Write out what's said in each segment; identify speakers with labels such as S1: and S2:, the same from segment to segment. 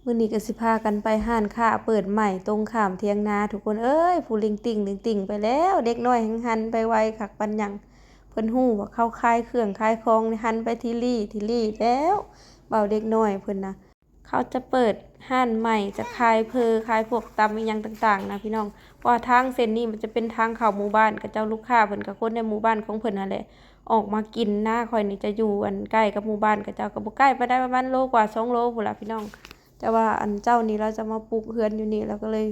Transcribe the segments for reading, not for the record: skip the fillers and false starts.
S1: มื้อนี้ก็สิพากันไปห้านค้าเปิดใหม่ตรงข้ามเถียงนาทุกคนเอ้ยผู้ลิงติ่งลิงติ่งไปแล้วเด็กน้อยหันไปไวคักปันหยังเพิ่นฮู้ว่าเขาขายเครื่องขายของนี่หันไปที่ลี่แล้วเบาเด็กน้อยเพิ่นนะเขาจะเปิดห้านใหม่จะขายขายพวกตำอีหยังต่างๆนะพี่น้องเพราะว่าทางเส้นนี้มันจะเป็นทางเข้าหมู่บ้านกับเจ้าลูกค้าเพิ่นกับคนในหมู่บ้านของเพิ่นนั่นแหละออกมากินหน้าข่อยนี่จะอยู่อันใกล้กับหมู่บ้านกับเจ้าก็บ่ใกล้ปานใดประมาณโลกว่า2โลพุ่นล่ะพี่น้อง แต่ว่าอันเจ้านี้เราจะมาปลูกเฮือนอยู่นี่แล้วก็เลย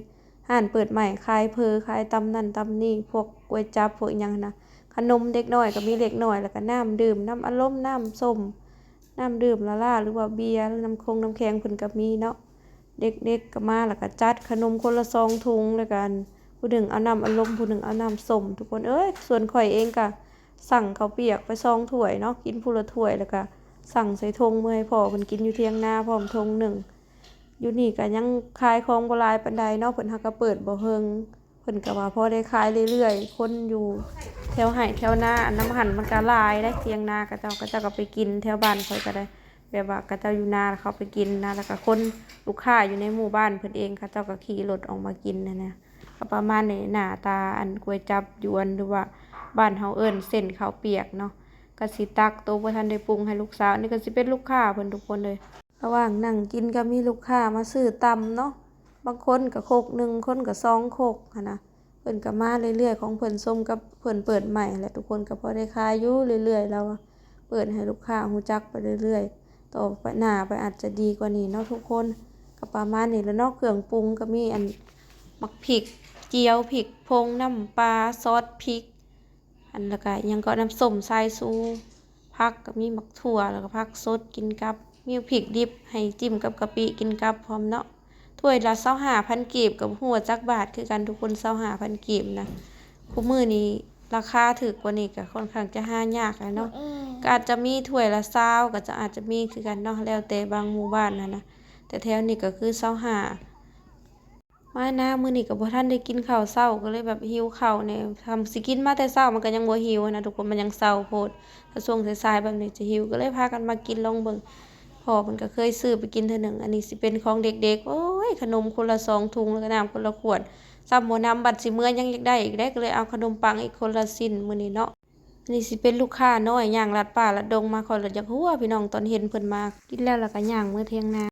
S1: ห้านเปิดใหม่ขายขายตำนั่นตำนี่พวกก๋วยจั๊บพวกอิหยังนะขนมเด็กน้อยก็มีเล็กน้อยแล้วก็น้ำดื่มน้ำอัดลมน้ำส้มน้ำดื่มละล่าหรือว่าเบียร์หรือน้ำแข็งเพิ่นก็มีเนาะเด็กๆก็มาแล้วก็จัดขนมคนละ2ถุงแล้วกันผู้หนึ่งเอาน้ำอัดลมผู้หนึ่งเอาน้ำส้มทุกคนเอ้ยส่วนข่อยเองก็สั่งข้าวเปียกไป2ถ้วยเนาะกินผู้ละถ้วยแล้วก็สั่งใส่ถุงมื้อให้พ่อเพิ่นกินอยู่เที่ยงนาพร้อมถุงหนึ่ง อยู่นี่ก็ยังขายของบ่หลายปานใดเนาะเพิ่นหักก็เปิดบ่เฮิงเพิ่นก็ว่าพอได้ขายเรื่อยๆคนอยู่แถวไร่แถวนาอันน้ำหันมันก็หลายได้เที่ยงนาเขาเจ้าก็ไปกินแถวบ้านข่อยก็ได้แบบว่าเขาเจ้าอยู่นาแล้วเขาไปกินนะแล้วก็คนลูกค้าอยู่ในหมู่บ้านเพิ่นเองเขาเจ้าก็ขี่รถออกมากินนั่นนะก็ประมาณนี้หน้าตาอันก๋วยจั๊บยวนหรือว่าบ้านเฮาเอิ้นเส้นข้าวเปียกเนาะก็สิตักโตบ่ทันได้ปรุงให้ลูกสาวนี่ก็สิเป็นลูกค้าเพิ่นทุกคนเลย ระหว่างนั่งกินก็มีลูกค้ามาซื้อตำเนาะบางคนก็โคกหนึ่งคนก็2โคกหั้นนะเพิ่นก็มาเรื่อยๆของเพิ่นส้มกับเพิ่นเปิดใหม่แหละทุกคนก็พอได้ขายอยู่เรื่อยๆแล้วอะเปิดให้ลูกค้ารู้จักไปเรื่อยๆต่อไปหน้าไปอาจจะดีกว่านี้เนาะทุกคนก็ประมาณนี้แล้วเนาะเครื่องปรุงก็มีอันมักพริกเจียวพริกพงน้ำปลาซอสพริกอันแล้วก็อิหยังก็น้ำส้มสายชูผักก็มีมักถั่วแล้วก็ผักสดกินกับมีพริกดิบให้จิ้มกับกะปิกินกับพร้อมเนาะถ้วยละ25,000กีบกับหัวจักบาทคือกันทุกคน25,000กีบนะคู่มื้อนี้ราคาถูกกว่านี้ก็ค่อนข้างจะหายากแล้วเนาะก็อาจจะมีถ้วยละ20ก็จะอาจจะมีคือกันเนาะแล้วแต่บางหมู่บ้านนะแต่แถวนี้ก็คือ25มานะมื้อนี้ก็บ่ทันได้กินข้าวเช้าก็เลยแบบหิวข้าวเนี่ยทำสิกินมาแต่เช้ามันก็ยังบ่หิวนะทุกคนมันยังเช้าโพดถ้าช่วงสายๆแบบนี้จะหิวก็เลยพากันมากินลองเบิ่งพ่อเพิ่นก็เคยซื้อไปกินเทื่อหนึ่งอันนี้สิเป็นของเด็กๆโอ้ยขนมคนละ2ถุงแล้วก็น้ำคนละขวดซ้ำบ่นำบัดสิมื้อยังอยากได้อีกได้ก็เลยเอาขนมปังอีกคนละชิ้นมื้อนี้เนาะอันนี้สิเป็นลูกค้าน้อยย่างลัดป่าลัดดงมาคอยลัดอยากฮู้ว่าพี่น้องตอนเห็นเพิ่นมากินแล้วก็ย่างมื้อเที่ยงนา